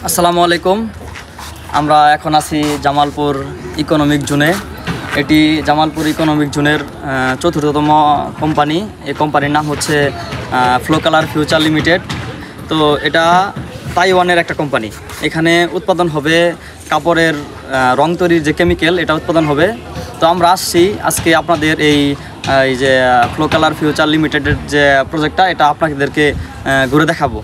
আসসালামু আলাইকুম। আমরা এখন আছি জামালপুর ইকোনমিক জোনে। এটি জামালপুর ইকোনমিক জোনের চতুর্থতম কোম্পানি। এই কোম্পানির নাম হচ্ছে ফ্লো কালার ফিউচার লিমিটেড। তো এটা তাইওয়ানের একটা কোম্পানি। এখানে উৎপাদন হবে কাপড়ের রং তৈরির যে কেমিক্যাল, এটা উৎপাদন হবে। তো আমরা আসছি আজকে আপনাদের এই যে ফ্লো কালার ফিউচার লিমিটেডের যে প্রজেক্টটা, এটা আপনাদেরকে ঘুরে দেখাবো।